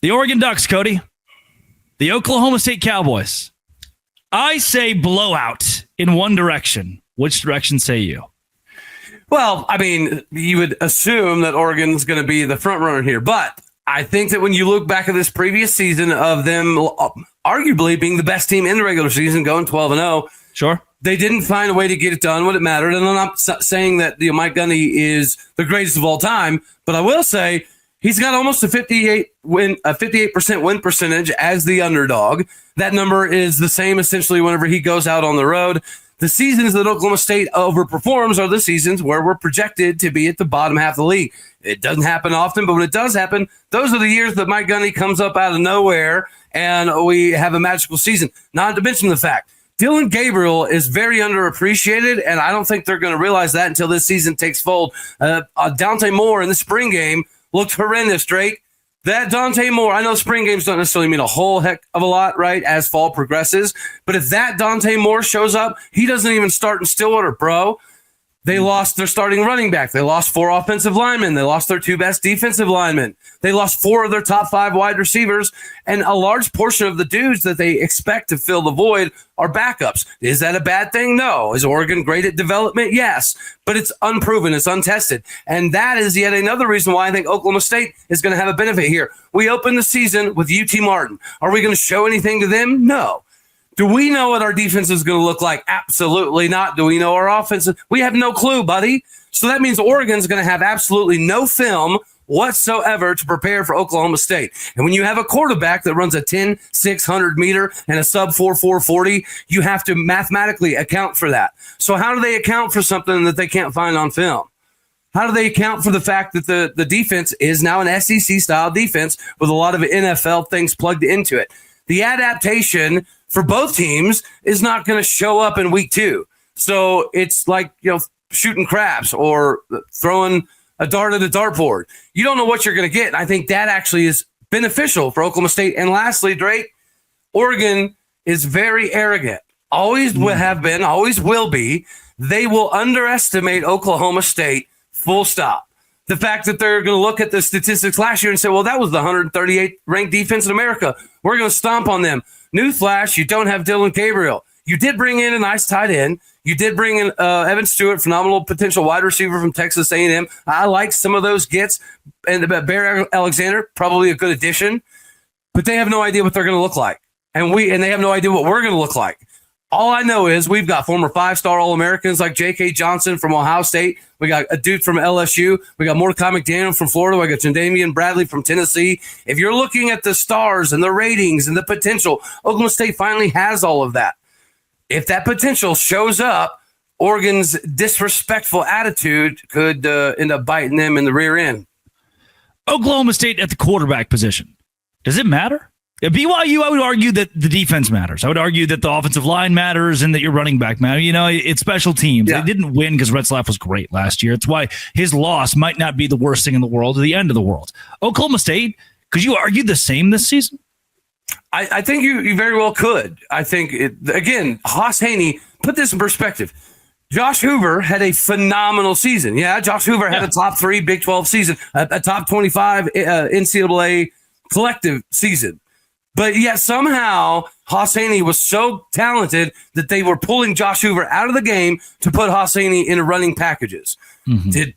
The Oregon Ducks, Cody. The Oklahoma State Cowboys. I say blowout in one direction. Which direction say you? Well, I mean, you would assume that Oregon's going to be the front runner here, but I think that when you look back at this previous season of them arguably being the best team in the regular season, going 12-0, sure, they didn't find a way to get it done when it mattered. And I'm not saying that Mike Gundy is the greatest of all time, but I will say he's got almost a 58% win percentage as the underdog. That number is the same essentially whenever he goes out on the road. The seasons that Oklahoma State overperforms are the seasons where we're projected to be at the bottom half of the league. It doesn't happen often, but when it does happen, those are the years that Mike Gundy comes up out of nowhere and we have a magical season. Not to mention the fact Dylan Gabriel is very underappreciated, and I don't think they're going to realize that until this season takes fold. Dante Moore in the spring game looked horrendous, Drake. That Dante Moore, I know spring games don't necessarily mean a whole heck of a lot, right, as fall progresses. But if that Dante Moore shows up, he doesn't even start in Stillwater, bro. They lost their starting running back. They lost 4 offensive linemen. They lost their 2 best defensive linemen. They lost 4 of their top 5 wide receivers. And a large portion of the dudes that they expect to fill the void are backups. Is that a bad thing? No. Is Oregon great at development? Yes. But it's unproven. It's untested. And that is yet another reason why I think Oklahoma State is going to have a benefit here. We open the season with UT Martin. Are we going to show anything to them? No. Do we know what our defense is going to look like? Absolutely not. Do we know our offense? We have no clue, buddy. So that means Oregon's going to have absolutely no film whatsoever to prepare for Oklahoma State. And when you have a quarterback that runs a 10-600 meter and a sub 4.40, you have to mathematically account for that. So how do they account for something that they can't find on film? How do they account for the fact that the defense is now an SEC-style defense with a lot of NFL things plugged into it? The adaptation for both teams is not going to show up in week 2. So it's like, shooting craps or throwing a dart at a dartboard. You don't know what you're going to get. And I think that actually is beneficial for Oklahoma State. And lastly, Drake, Oregon is very arrogant. Always have been, always will be. They will underestimate Oklahoma State, full stop. The fact that they're going to look at the statistics last year and say, well, that was the 138th ranked defense in America. We're going to stomp on them. Newsflash, you don't have Dylan Gabriel. You did bring in a nice tight end. You did bring in Evan Stewart, phenomenal potential wide receiver from Texas A&M. I like some of those gets. And Barry Alexander, probably a good addition. But they have no idea what they're going to look like. And they have no idea what we're going to look like. All I know is we've got former 5-star All-Americans like J.K. Johnson from Ohio State. We got a dude from LSU. We got Mordecai McDaniel from Florida. We got Jandamian Bradley from Tennessee. If you're looking at the stars and the ratings and the potential, Oklahoma State finally has all of that. If that potential shows up, Oregon's disrespectful attitude could end up biting them in the rear end. Oklahoma State at the quarterback position. Does it matter? At BYU, I would argue that the defense matters. I would argue that the offensive line matters and that your running back matters. It's special teams. Yeah. They didn't win because Retzlaff was great last year. It's why his loss might not be the worst thing in the world or the end of the world. Oklahoma State, could you argue the same this season? I think you very well could. I think, again, Haas Haney, put this in perspective. Josh Hoover had a phenomenal season. Yeah, Josh Hoover had a top 3 Big 12 season, a top 25 NCAA collective season. But yet somehow Haas Haney was so talented that they were pulling Josh Hoover out of the game to put Haas Haney in running packages. Mm-hmm. Did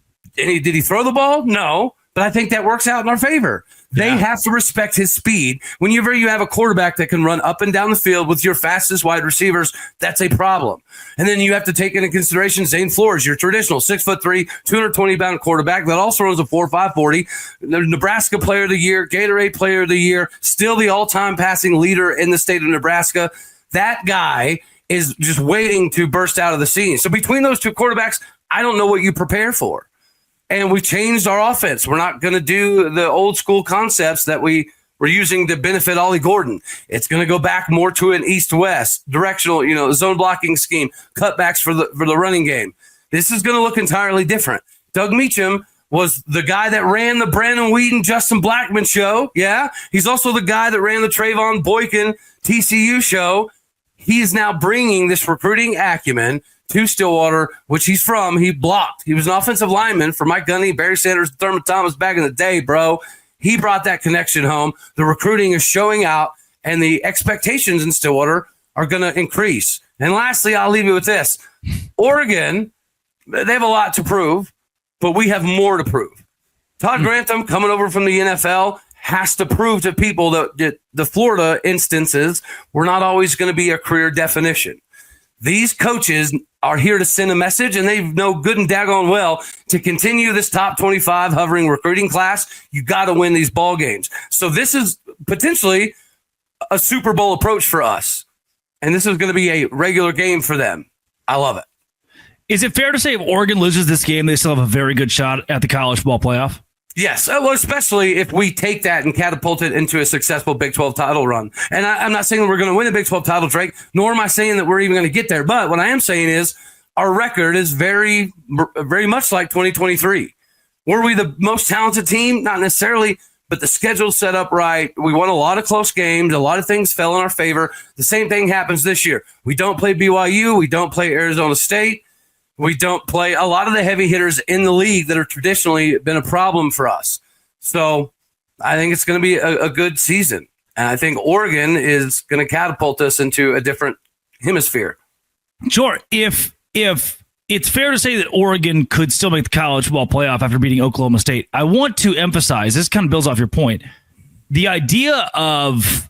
he throw the ball? No. But I think that works out in our favor. They have to respect his speed. Whenever you have a quarterback that can run up and down the field with your fastest wide receivers, that's a problem. And then you have to take into consideration Zane Flores, your traditional 6'3", 220-pound quarterback that also runs a 4.5 40. The Nebraska Player of the Year, Gatorade Player of the Year, still the all-time passing leader in the state of Nebraska. That guy is just waiting to burst out of the scene. So between those two quarterbacks, I don't know what you prepare for. And we changed our offense. We're not going to do the old school concepts that we were using to benefit Ollie Gordon. It's going to go back more to an east-west directional, zone blocking scheme, cutbacks for the running game. This is going to look entirely different. Doug Meacham was the guy that ran the Brandon Whedon, Justin Blackman show. Yeah. He's also the guy that ran the Trayvon Boykin TCU show. He is now bringing this recruiting acumen to Stillwater, which he's from. He blocked. He was an offensive lineman for Mike Gundy, Barry Sanders, Thurman Thomas back in the day, bro. He brought that connection home. The recruiting is showing out, and the expectations in Stillwater are going to increase. And lastly, I'll leave you with this. Oregon, they have a lot to prove, but we have more to prove. Todd Grantham, coming over from the NFL, has to prove to people that the Florida instances were not always going to be a career definition. These coaches are here to send a message, and they know good and daggone well to continue this top 25 hovering recruiting class. You got to win these ball games. So this is potentially a Super Bowl approach for us, and this is going to be a regular game for them. I love it. Is it fair to say if Oregon loses this game, they still have a very good shot at the college football playoff? Yes, well, especially if we take that and catapult it into a successful Big 12 title run. And I'm not saying that we're going to win the Big 12 title, Drake, nor am I saying that we're even going to get there. But what I am saying is our record is very, very much like 2023. Were we the most talented team? Not necessarily, but the schedule's set up right. We won a lot of close games. A lot of things fell in our favor. The same thing happens this year. We don't play BYU. We don't play Arizona State. We don't play a lot of the heavy hitters in the league that have traditionally been a problem for us. So I think it's going to be a good season. And I think Oregon is going to catapult us into a different hemisphere. Sure. If it's fair to say that Oregon could still make the college football playoff after beating Oklahoma State, I want to emphasize, this kind of builds off your point, the idea of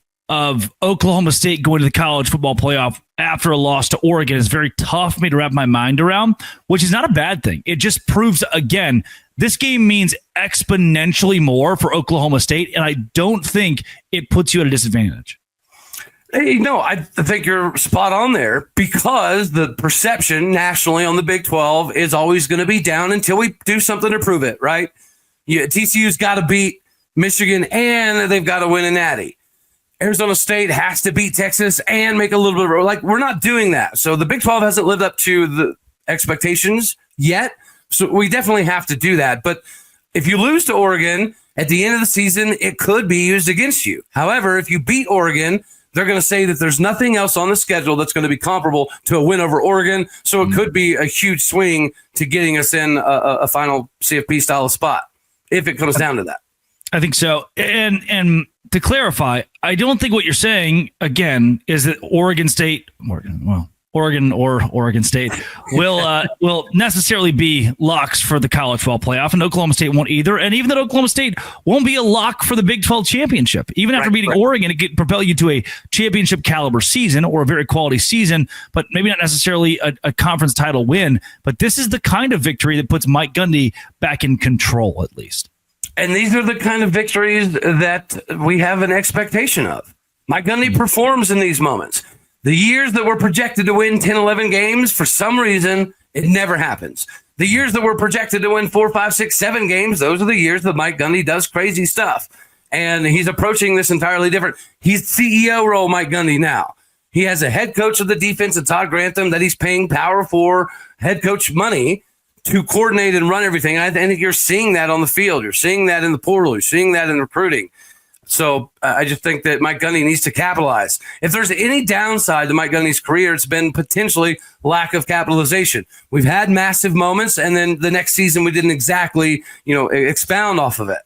Oklahoma State going to the college football playoff after a loss to Oregon is very tough for me to wrap my mind around, which is not a bad thing. It just proves, again, this game means exponentially more for Oklahoma State, and I don't think it puts you at a disadvantage. Hey, no, I think you're spot on there because the perception nationally on the Big 12 is always going to be down until we do something to prove it, right? TCU's got to beat Michigan, and they've got to win a natty. Arizona State has to beat Texas and make a little bit of, like, we're not doing that. So the Big 12 hasn't lived up to the expectations yet. So we definitely have to do that. But if you lose to Oregon at the end of the season, it could be used against you. However, if you beat Oregon, they're going to say that there's nothing else on the schedule that's going to be comparable to a win over Oregon. So it could be a huge swing to getting us in a final CFP style spot if it comes down to that. I think so. And to clarify, I don't think what you're saying, again, is that Oregon or Oregon State will necessarily be locks for the college football playoff, and Oklahoma State won't either. And even that Oklahoma State won't be a lock for the Big 12 championship. Even after beating Oregon, it could propel you to a championship caliber season or a very quality season, but maybe not necessarily a conference title win. But this is the kind of victory that puts Mike Gundy back in control, at least. And these are the kind of victories that we have an expectation of. Mike Gundy performs in these moments. The years that we're projected to win 10, 11 games, for some reason, it never happens. The years that we're projected to win 4, 5, 6, 7 games, those are the years that Mike Gundy does crazy stuff. And he's approaching this entirely different. He's CEO role, Mike Gundy, now. He has a head coach of the defense, Todd Grantham, that he's paying power for head coach money to coordinate and run everything. I think you're seeing that on the field. You're seeing that in the portal. You're seeing that in recruiting. So I just think that Mike Gundy needs to capitalize. If there's any downside to Mike Gundy's career, it's been potentially lack of capitalization. We've had massive moments, and then the next season we didn't exactly, expound off of it.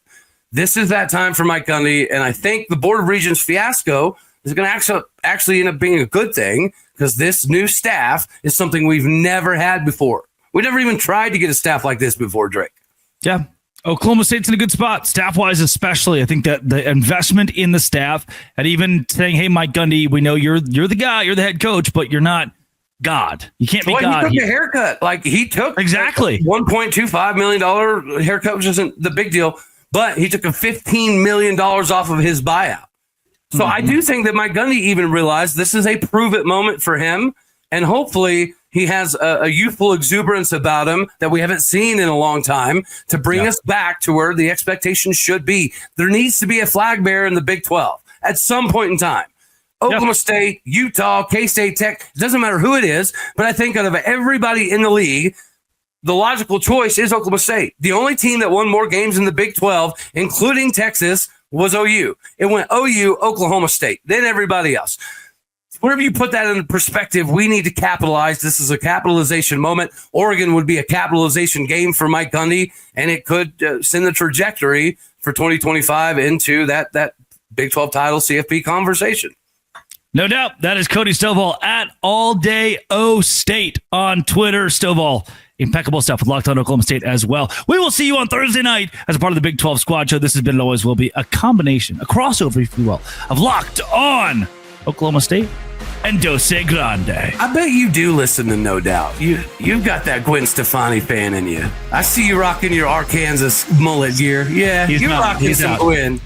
This is that time for Mike Gundy, and I think the Board of Regents fiasco is going to actually end up being a good thing because this new staff is something we've never had before. We never even tried to get a staff like this before, Drake. Yeah. Oklahoma State's in a good spot, staff-wise especially. I think that the investment in the staff and even saying, hey, Mike Gundy, we know you're the guy, you're the head coach, but you're not God. You can't be God. He took a haircut. Like, he took exactly $1.25 million haircut, which isn't the big deal, but he took a $15 million off of his buyout. So I do think that Mike Gundy even realized this is a prove-it moment for him, and hopefully he has a youthful exuberance about him that we haven't seen in a long time to bring us back to where the expectations should be. There needs to be a flag bearer in the Big 12 at some point in time. Oklahoma State, Utah, K-State, Tech, it doesn't matter who it is, but I think out of everybody in the league, the logical choice is Oklahoma State. The only team that won more games in the Big 12, including Texas, was OU. It went OU, Oklahoma State, then everybody else. Whenever you put that in perspective, we need to capitalize. This is a capitalization moment. Oregon would be a capitalization game for Mike Gundy, and it could send the trajectory for 2025 into that Big 12 title CFP conversation. No doubt. That is Cody Stovall at All Day O State on Twitter. Stovall, impeccable stuff with Locked On Oklahoma State as well. We will see you on Thursday night as a part of the Big 12 Squad Show. This has been and always will be a combination, a crossover, if you will, of Locked On Oklahoma State and Dose Grande. I bet you do listen to No Doubt. You've got that Gwen Stefani fan in you. I see you rocking your Arkansas mullet gear. Yeah, you're rocking some Gwen.